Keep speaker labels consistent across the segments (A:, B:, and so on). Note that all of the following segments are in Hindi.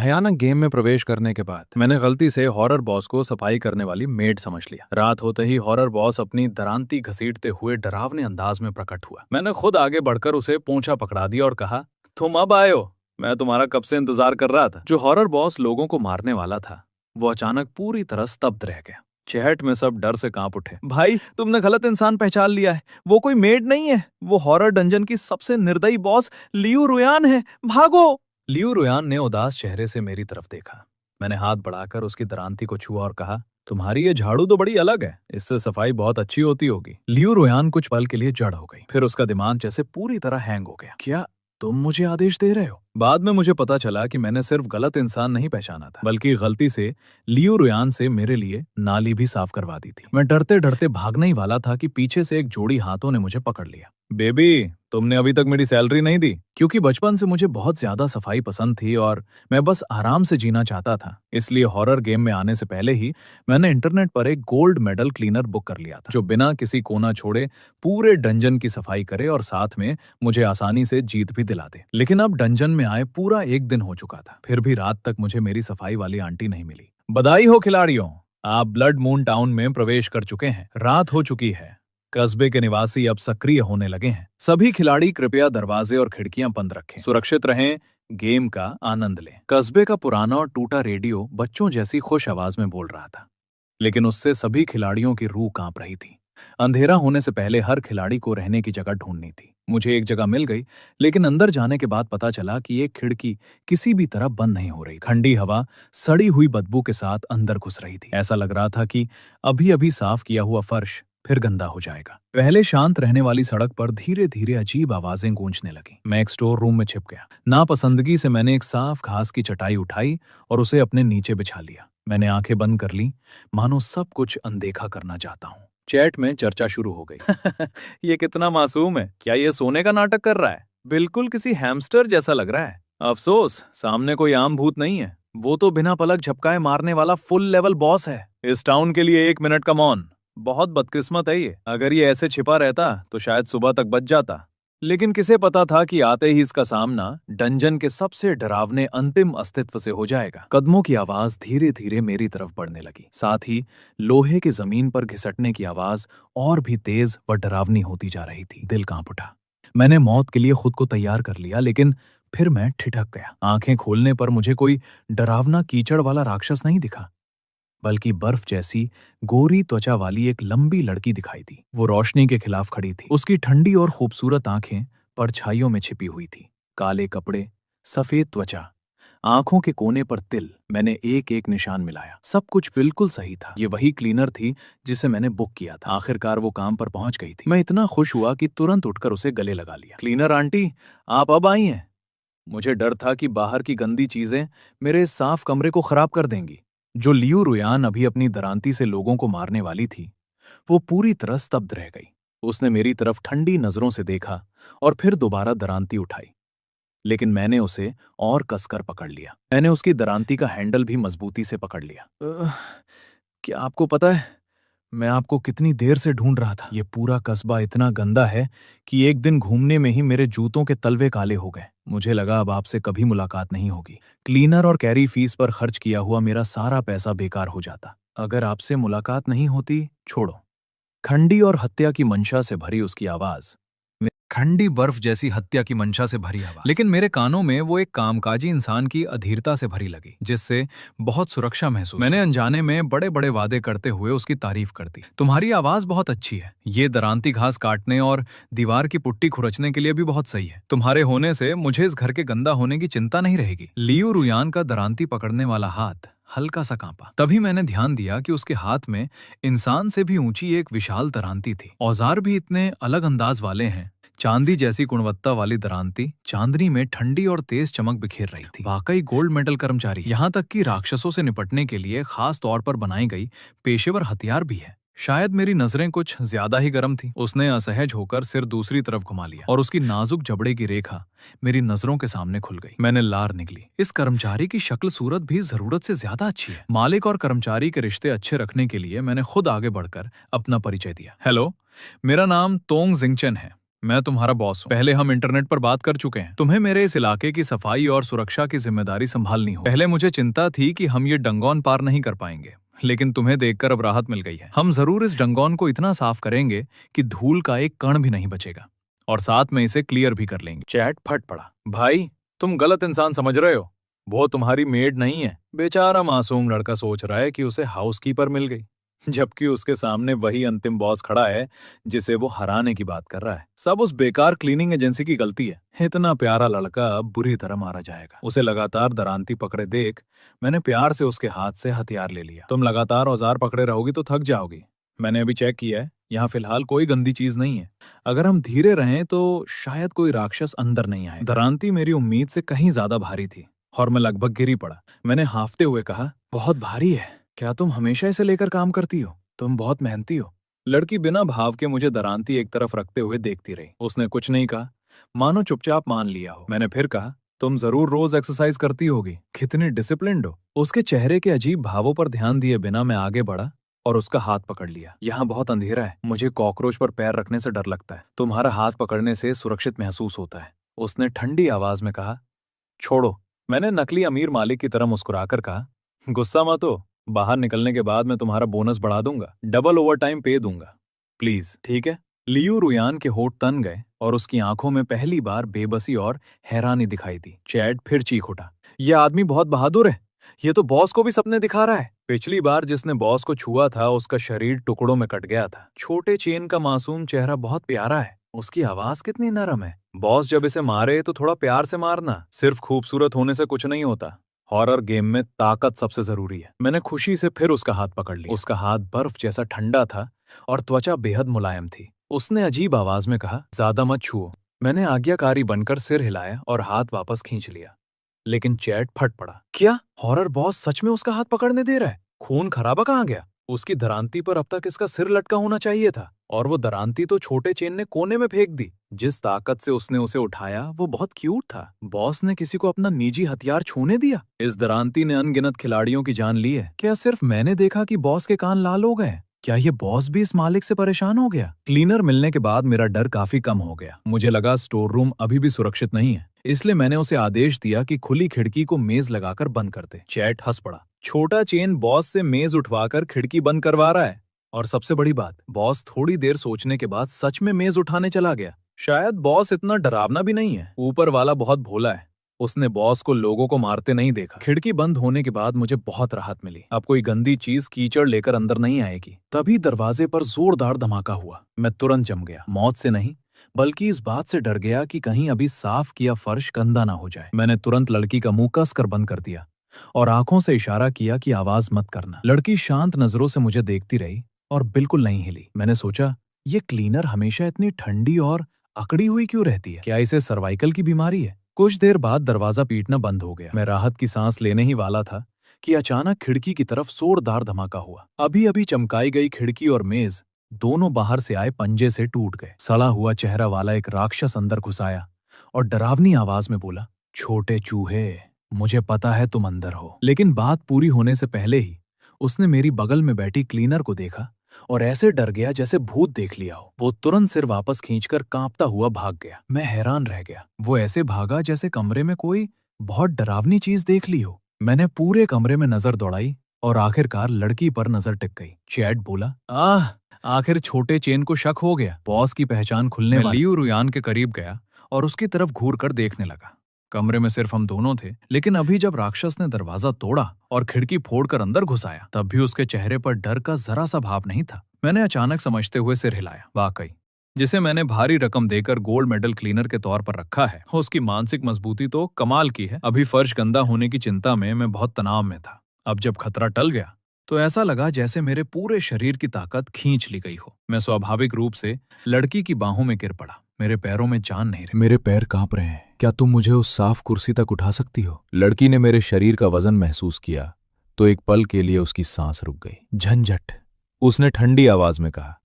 A: भयानक गेम में प्रवेश करने के बाद मैंने गलती से हॉरर बॉस को सफाई करने वाली मेड समझ लिया। रात होते ही हॉरर बॉस अपनी दरांती घसीटते हुए डरावने अंदाज में प्रकट हुआ। मैंने खुद आगे बढ़कर उसे पोंछा पकड़ा दिया और कहा, तुम अब आए हो, मैं तुम्हारा कब से इंतजार कर रहा था। जो हॉरर बॉस लोगों को मारने वाला था वो अचानक पूरी तरह स्तब्ध रह गया। चैट में सब डर से कांप उठे। भाई, तुमने गलत इंसान पहचान लिया है, वो कोई मेड नहीं है, वो हॉरर डंजन की सबसे निर्दयी बॉस लियू रुयान है, भागो। लियू रुयान ने उदास चेहरे से मेरी तरफ देखा। मैंने हाथ बढ़ाकर उसकी दरांती को छुआ और कहा, तुम्हारी ये झाड़ू तो बड़ी अलग है, इससे सफाई बहुत अच्छी होती होगी। लियू रुयान कुछ पल के लिए जड़ हो गई, फिर उसका दिमाग जैसे पूरी तरह हैंग हो गया। क्या तुम मुझे आदेश दे रहे हो? बाद में मुझे पता चला कि मैंने सिर्फ गलत इंसान नहीं पहचाना था, बल्कि गलती से लियू रुयान से मेरे लिए नाली भी साफ करवा दी थी। मैं डरते डरते भागने ही वाला था कि पीछे से एक जोड़ी हाथों ने मुझे पकड़ लिया। बेबी, तुमने अभी तक मेरी सैलरी नहीं दी। क्योंकि बचपन से मुझे बहुत ज्यादा सफाई पसंद थी और मैं बस आराम से जीना चाहता था, इसलिए हॉरर गेम में आने से पहले ही मैंने इंटरनेट पर एक गोल्ड मेडल क्लीनर बुक कर लिया था, जो बिना किसी कोना छोड़े पूरे डंजन की सफाई करे और साथ में मुझे आसानी से जीत भी दिला दे। लेकिन अब डंजन में आए पूरा एक दिन हो चुका था, फिर भी रात तक मुझे मेरी सफाई वाली आंटी नहीं मिली। बधाई हो खिलाड़ियों, आप ब्लड मून टाउन में प्रवेश कर चुके हैं। रात हो चुकी है, कस्बे के निवासी अब सक्रिय होने लगे हैं। सभी खिलाड़ी कृपया दरवाजे और खिड़कियां बंद रखें, सुरक्षित रहें, गेम का आनंद लें। कस्बे का पुराना और टूटा रेडियो बच्चों जैसी खुश आवाज में बोल रहा था, लेकिन उससे सभी खिलाड़ियों की रूह कांप रही थी। अंधेरा होने से पहले हर खिलाड़ी को रहने की जगह ढूंढनी थी। मुझे एक जगह मिल गई, लेकिन अंदर जाने के बाद पता चला कि एक खिड़की किसी भी तरह बंद नहीं हो रही। ठंडी हवा सड़ी हुई बदबू के साथ अंदर घुस रही थी। ऐसा लग रहा था कि अभी अभी साफ किया हुआ फर्श फिर गंदा हो जाएगा। पहले शांत रहने वाली सड़क पर धीरे धीरे अजीब आवाजें गूंजने लगी। मैं एक स्टोर रूम में छिप गया। नापसंदगी से मैंने एक साफ घास की चटाई उठाई और उसे अपने नीचे बिछा लिया। मैंने आंखें बंद कर ली, मानो सब कुछ अनदेखा करना चाहता हूँ। चैट में चर्चा शुरू हो गई। ये कितना मासूम है, क्या ये सोने का नाटक कर रहा है? बिल्कुल किसी हैमस्टर जैसा लग रहा है। अफसोस, सामने कोई आम भूत नहीं है, वो तो बिना पलक झपकाए मारने वाला फुल लेवल बॉस है। इस टाउन के लिए 1 मिनट का मौन। बहुत बदकिस्मत है ये, अगर ये ऐसे छिपा रहता तो शायद सुबह तक बच जाता। लेकिन किसे पता था कि आते ही इसका सामना डंजन के सबसे डरावने अंतिम अस्तित्व से हो जाएगा। कदमों की आवाज धीरे धीरे मेरी तरफ बढ़ने लगी, साथ ही लोहे की जमीन पर घिसटने की आवाज और भी तेज व डरावनी होती जा रही थी। दिल कांप उठा। मैंने मौत के लिए खुद को तैयार कर लिया, लेकिन फिर मैं ठिठक गया। आंखें खोलने पर मुझे कोई डरावना कीचड़ वाला राक्षस नहीं दिखा, बल्कि बर्फ जैसी गोरी त्वचा वाली एक लंबी लड़की दिखाई दी। वो रोशनी के खिलाफ खड़ी थी। उसकी ठंडी और खूबसूरत आंखें परछाइयों में छिपी हुई थी। काले कपड़े, सफेद त्वचा, आंखों के कोने पर तिल। मैंने एक एक निशान मिलाया, सब कुछ बिल्कुल सही था। ये वही क्लीनर थी जिसे मैंने बुक किया था। आखिरकार वो काम पर पहुंच गई थी। मैं इतना खुश हुआ कि तुरंत उठकर उसे गले लगा लिया। क्लीनर आंटी, आप अब आई हैं? मुझे डर था कि बाहर की गंदी चीजें मेरे इस साफ कमरे को खराब कर देंगी। जो लियू रुयान अभी अपनी दरांती से लोगों को मारने वाली थी, वो पूरी तरह स्तब्ध रह गई। उसने मेरी तरफ ठंडी नजरों से देखा और फिर दोबारा दरांती उठाई, लेकिन मैंने उसे और कसकर पकड़ लिया। मैंने उसकी दरांती का हैंडल भी मजबूती से पकड़ लिया। क्या आपको पता है, मैं आपको कितनी देर से ढूंढ रहा था। ये पूरा कस्बा इतना गंदा है कि एक दिन घूमने में ही मेरे जूतों के तलवे काले हो गए। मुझे लगा अब आपसे कभी मुलाकात नहीं होगी। क्लीनर और कैरी फीस पर खर्च किया हुआ मेरा सारा पैसा बेकार हो जाता अगर आपसे मुलाकात नहीं होती। छोड़ो। खंडी और हत्या की मंशा से भरी उसकी आवाज, ठंडी बर्फ जैसी हत्या की मंशा से भरी आवाज, लेकिन मेरे कानों में वो एक कामकाजी इंसान की अधीरता से भरी लगी, जिससे बहुत सुरक्षा महसूस। मैंने अनजाने में बड़े बड़े वादे करते हुए उसकी तारीफ कर दी। तुम्हारी आवाज बहुत अच्छी है, ये दरांती घास काटने और दीवार की पुट्टी खुरचने के लिए भी बहुत सही है। तुम्हारे होने से मुझे इस घर के गंदा होने की चिंता नहीं रहेगी। लियू रुयान का दरांती पकड़ने वाला हाथ हल्का सा कांपा। तभी मैंने ध्यान दिया कि उसके हाथ में इंसान से भी ऊंची एक विशाल दरांती थी। औजार भी इतने अलग अंदाज वाले हैं। चांदी जैसी गुणवत्ता वाली दरांती चांदनी में ठंडी और तेज चमक बिखेर रही थी। वाकई गोल्ड मेडल कर्मचारी। यहाँ तक कि राक्षसों से निपटने के लिए खास तौर पर बनाई गई पेशेवर हथियार भी है। शायद मेरी नजरें कुछ ज्यादा ही गर्म थी। उसने असहज होकर सिर दूसरी तरफ घुमा लिया और उसकी नाजुक जबड़े की रेखा मेरी नजरों के सामने खुल गई। मैंने लार निकली। इस कर्मचारी की शक्ल सूरत भी जरूरत से ज्यादा अच्छी है। मालिक और कर्मचारी के रिश्ते अच्छे रखने के लिए मैंने खुद आगे बढ़कर अपना परिचय दिया। हेलो, मेरा नाम तोंग जिंगचन है। मैं तुम्हारा बॉस हूँ। पहले हम इंटरनेट पर बात कर चुके हैं। तुम्हें मेरे इस इलाके की सफाई और सुरक्षा की जिम्मेदारी संभालनी हो। पहले मुझे चिंता थी कि हम ये डंगौन पार नहीं कर पाएंगे, लेकिन तुम्हें देखकर अब राहत मिल गई है। हम जरूर इस डंगौन को इतना साफ करेंगे कि धूल का एक कण भी नहीं बचेगा, और साथ में इसे क्लियर भी कर लेंगे। चैट फट पड़ा। भाई, तुम गलत इंसान समझ रहे हो। वो तुम्हारी मेड नहीं है। बेचारा मासूम लड़का सोच रहा है कि उसे हाउसकीपर मिल गई, जबकि उसके सामने वही अंतिम बॉस खड़ा है जिसे वो हराने की बात कर रहा है। सब उस बेकार क्लीनिंग एजेंसी की गलती है। इतना प्यारा लड़का अब बुरी तरह मारा जाएगा। उसे लगातार दरांती पकड़े देख मैंने प्यार से उसके हाथ से हथियार ले लिया। तुम लगातार औजार पकड़े रहोगी तो थक जाओगी। मैंने अभी चेक किया है, यहाँ फिलहाल कोई गंदी चीज नहीं है। अगर हम धीरे रहें तो शायद कोई राक्षस अंदर नहीं आए। दरांती मेरी उम्मीद से कहीं ज्यादा भारी थी और मैं लगभग गिर ही पड़ा। मैंने हांफते हुए कहा, बहुत भारी है। क्या तुम हमेशा इसे लेकर काम करती हो? तुम बहुत मेहनती हो। लड़की बिना भाव के मुझे दरांती एक तरफ रखते हुए देखती रही। उसने कुछ नहीं कहा, मानो चुपचाप मान लिया हो। मैंने फिर कहा, तुम जरूर रोज एक्सरसाइज करती होगी। कितनी डिसिप्लिन्ड हो। उसके चेहरे के अजीब भावों पर ध्यान दिए बिना मैं आगे बढ़ा और उसका हाथ पकड़ लिया। यहाँ बहुत अंधेरा है, मुझे कॉकरोच पर पैर रखने से डर लगता है। तुम्हारा हाथ पकड़ने से सुरक्षित महसूस होता है। उसने ठंडी आवाज में कहा, छोड़ो। मैंने नकली अमीर मालिक की तरह मुस्कुराकर कहा, गुस्सा मत हो। बाहर निकलने के बाद मैं तुम्हारा बोनस बढ़ा दूंगा, डबल ओवरटाइम पे दूंगा। प्लीज, ठीक है? लियू रुयान के होठ तन गए और उसकी आंखों में पहली बार बेबसी और हैरानी दिखाई दी। चैड फिर चीख उठा, यह आदमी बहुत बहादुर है। ये तो बॉस को भी सपने दिखा रहा है। पिछली बार जिसने बॉस को छुआ था उसका शरीर टुकड़ों में कट गया था। छोटे चेन का मासूम चेहरा बहुत प्यारा है। उसकी आवाज कितनी नरम है। बॉस जब इसे मारे तो थोड़ा प्यार से मारना। सिर्फ खूबसूरत होने से कुछ नहीं होता। हॉरर गेम में ताकत सबसे जरूरी है। मैंने खुशी से फिर उसका हाथ पकड़ लिया। उसका हाथ बर्फ जैसा ठंडा था और त्वचा बेहद मुलायम थी। उसने अजीब आवाज में कहा, ज्यादा मत छुओ। मैंने आज्ञाकारी बनकर सिर हिलाया और हाथ वापस खींच लिया, लेकिन चैट फट पड़ा। क्या हॉरर बॉस सच में उसका हाथ पकड़ने दे रहा है? खून खराबा कहाँ गया? उसकी दरांती पर अब तक इसका सिर लटका होना चाहिए था, और वो दरांती तो छोटे चेन ने कोने में फेंक दी। जिस ताकत से उसने उसे उठाया वो बहुत क्यूट था। बॉस ने किसी को अपना निजी हथियार छूने दिया? इस दरांती ने अनगिनत खिलाड़ियों की जान ली है। क्या सिर्फ मैंने देखा कि बॉस के कान लाल हो गए? क्या ये बॉस भी इस मालिक से परेशान हो गया? क्लीनर मिलने के बाद मेरा डर काफी कम हो गया। मुझे लगा स्टोर रूम अभी भी सुरक्षित नहीं है, इसलिए मैंने उसे आदेश दिया कि खुली खिड़की को मेज लगाकर बंद कर दे। चैट हंस पड़ा। छोटा चेन बॉस से मेज उठवाकर खिड़की बंद करवा रहा है, और सबसे बड़ी बात, बॉस थोड़ी देर सोचने के बाद सच में मेज उठाने चला गया। शायद बॉस इतना डरावना भी नहीं है। ऊपर वाला बहुत भोला है। उसने बॉस को लोगों को मारते नहीं देखा। खिड़की बंद होने के बाद मुझे बहुत राहत मिली। अब कोई गंदी चीज कीचड़ लेकर अंदर नहीं आएगी। तभी दरवाजे पर जोरदार धमाका हुआ। मैं तुरंत जम गया। मौत से नहीं, बल्कि इस बात से डर गया कि कहीं अभी साफ किया फर्श गंदा ना हो जाए। मैंने तुरंत लड़की का मुंह कसकर बंद कर दिया और आंखों से इशारा किया कि आवाज मत करना। लड़की शांत नजरों से मुझे देखती रही और बिल्कुल नहीं हिली। मैंने सोचा, ये क्लीनर हमेशा इतनी ठंडी और अकड़ी हुई क्यों रहती है? क्या इसे सर्वाइकल की बीमारी है? कुछ देर बाद दरवाजा पीटना बंद हो गया। मैं राहत की सांस लेने ही वाला था कि अचानक खिड़की की तरफ जोरदार धमाका हुआ। अभी अभी चमकाई गई खिड़की और मेज दोनों बाहर से आए पंजे से टूट गए। सड़ा हुआ चेहरा वाला एक राक्षस अंदर घुस आया और डरावनी आवाज में बोला, छोटे चूहे, मुझे पता है तुम अंदर हो। लेकिन बात पूरी होने से पहले ही उसने मेरी बगल में बैठी क्लीनर को देखा और ऐसे डर गया जैसे भूत देख लिया हो। वो तुरंत सिर वापस खींचकर कांपता हुआ भाग गया। मैं हैरान रह गया। वो ऐसे भागा जैसे कमरे में कोई बहुत डरावनी चीज देख ली हो। मैंने पूरे कमरे में नजर दौड़ाई और आखिरकार लड़की पर नजर टिक गई। चैट बोला, आखिर छोटे चेन को शक हो गया। बॉस की पहचान खुलने वाली। लियू रुयान के करीब गया और उसकी तरफ घूर कर देखने लगा। कमरे में सिर्फ हम दोनों थे, लेकिन अभी जब राक्षस ने दरवाजा तोड़ा और खिड़की फोड़कर अंदर घुस आया, तब भी उसके चेहरे पर डर का जरा सा भाव नहीं था। मैंने अचानक समझते हुए सिर हिलाया। वाकई, जिसे मैंने भारी रकम देकर गोल्ड मेडल क्लीनर के तौर पर रखा है, उसकी मानसिक मजबूती तो कमाल की है। अभी फर्श गंदा होने की चिंता में मैं बहुत तनाव में था। अब जब खतरा टल गया तो ऐसा लगा जैसे मेरे पूरे शरीर की ताकत खींच ली गई हो। मैं स्वाभाविक रूप से लड़की की बाहों में गिर पड़ा। मेरे पैरों में जान नहीं रही। मेरे पैर कांप रहे हैं। क्या तुम मुझे उस साफ कुर्सी तक उठा सकती हो? लड़की ने मेरे शरीर का वजन महसूस किया तो एक पल के लिए उसकी सांस रुक गई। झंझट, उसने ठंडी आवाज में कहा,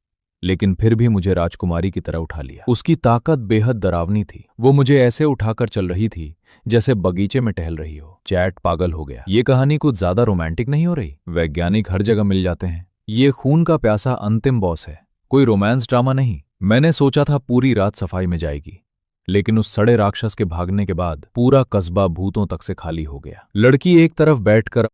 A: लेकिन फिर भी मुझे राजकुमारी की तरह उठा लिया। उसकी ताकत बेहद डरावनी थी। वो मुझे ऐसे उठाकर चल रही थी जैसे बगीचे में टहल रही हो। चैट पागल हो गया। ये कहानी कुछ ज्यादा रोमांटिक नहीं हो रही? वैज्ञानिक हर जगह मिल जाते हैं। ये खून का प्यासा अंतिम बॉस है, कोई रोमांस ड्रामा नहीं।
B: मैंने सोचा था पूरी रात सफाई में जाएगी, लेकिन उस सड़े राक्षस के भागने के बाद पूरा कस्बा भूतों तक से खाली हो गया। लड़की एक तरफ बैठकर